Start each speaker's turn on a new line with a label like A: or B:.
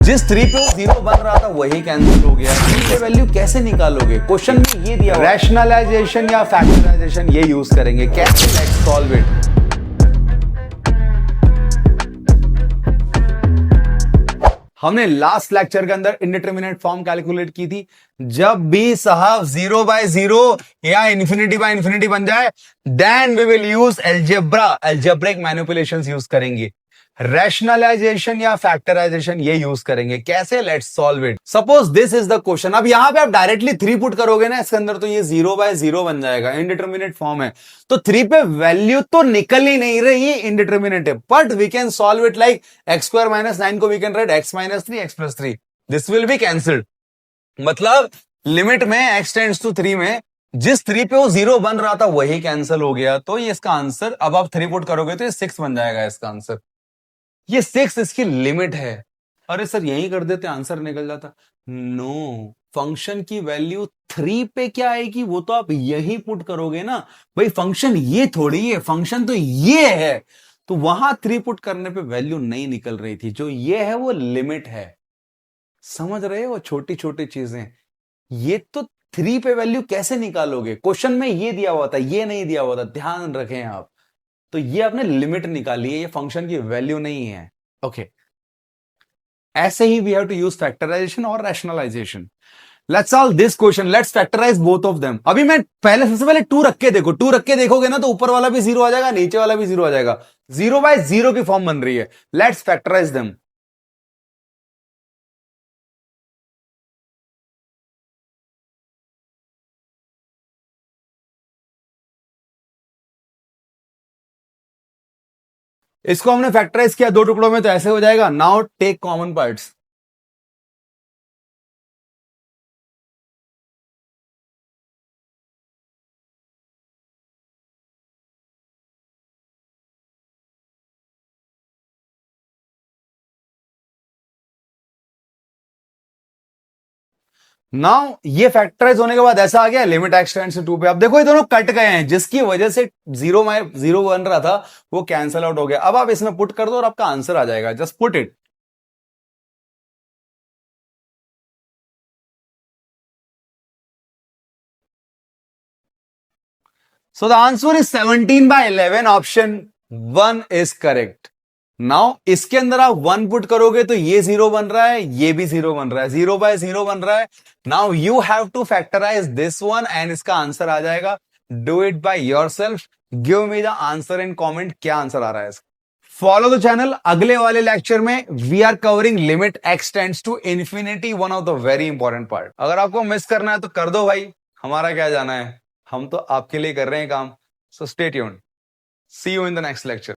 A: जिस 3 पे वो 0 बन रहा था वही कैंसिल हो गया। 3 पे वैल्यू कैसे निकालोगे? क्वेश्चन में ये दिया, रैशनलाइजेशन या फैक्टराइजेशन ये यूज करेंगे। कैसे? Let's solve it. हमने लास्ट लेक्चर के अंदर इंडिटरमिनेट फॉर्म कैलकुलेट की थी। जब भी साहब 0/0 या इंफिनिटी बाय इंफिनिटी बन जाए, then we will use algebraic manipulations use करेंगे। रैशनलाइजेशन या फैक्टराइजेशन ये यूज करेंगे। कैसे? Let's solve it. Suppose this is the question. अब यहां पे आप डायरेक्टली 3 पुट करोगे ना इसके अंदर, तो ये 0/0 बन जाएगा। इंडिटरमिनेट फॉर्म है तो 3 पे वैल्यू तो निकल ही नहीं रही, इंडिटरमिनेट है। But we can solve it like x² - 9 को we can write x - 3 x + 3। This will be cancelled. मतलब लिमिट में x टेंड्स टू 3 में जिस 3 पे वो 0 बन रहा था वही कैंसिल हो गया। तो ये इसका आंसर, अब आप 3 पुट करोगे तो ये 6 बन जाएगा इसका आंसर। ये 6 इसकी लिमिट है। अरे सर यही कर देते आंसर निकल जाता। नो, फंक्शन की वैल्यू 3 पे क्या आएगी वो तो आप यही पुट करोगे ना भाई। फंक्शन ये थोड़ी है, फंक्शन तो ये है। तो वहां 3 पुट करने पे वैल्यू नहीं निकल रही थी। जो ये है वो लिमिट है। समझ रहे हो? छोटी छोटी चीजें। ये तो 3 पे वैल्यू कैसे निकालोगे? क्वेश्चन में ये दिया हुआ था, ये नहीं दिया हुआ था, ध्यान रखें आप। तो ये आपने लिमिट निकाली है, ये फंक्शन की वैल्यू नहीं है। ओके, ऐसे ही we have to use factorization और rationalization. Let's solve this question. Let's factorize both of them. अभी मैं पहले, सबसे पहले 2 रख के देखो। 2 रख के देखोगे ना तो ऊपर वाला भी 0 आ जाएगा, नीचे वाला भी 0 आ जाएगा। 0/0 की फॉर्म बन रही है। Let's factorise them. इसको हमने फैक्टराइज किया 2 टुकड़ों में तो ऐसे हो जाएगा। Now take common parts. Now ये फैक्टराइज होने के बाद ऐसा आ गया, लिमिट x टेंड्स टू 2 पे। अब देखो ये दोनों कट गए हैं, जिसकी वजह से 0 बन रहा था वो कैंसल आउट हो गया। अब आप इसमें पुट कर दो और आपका आंसर आ जाएगा। Just put it. So the answer is 17/11. Option 1 is correct. Now इसके अंदर आप 1 पुट करोगे तो ये 0 बन रहा है, ये भी 0 बन रहा है, 0/0 बन रहा है। Now you have to factorise this one and इसका आंसर आ जाएगा। Do it by yourself. Give me the answer in comment, क्या आंसर आ रहा है इसका। Follow the channel. अगले वाले लेक्चर में we are covering limit x tends to infinity, one of the very important part. अगर आपको मिस करना है तो कर दो भाई, हमारा क्या जाना है, हम तो आपके लिए कर रहे हैं काम। So stay tuned. See you in the next lecture.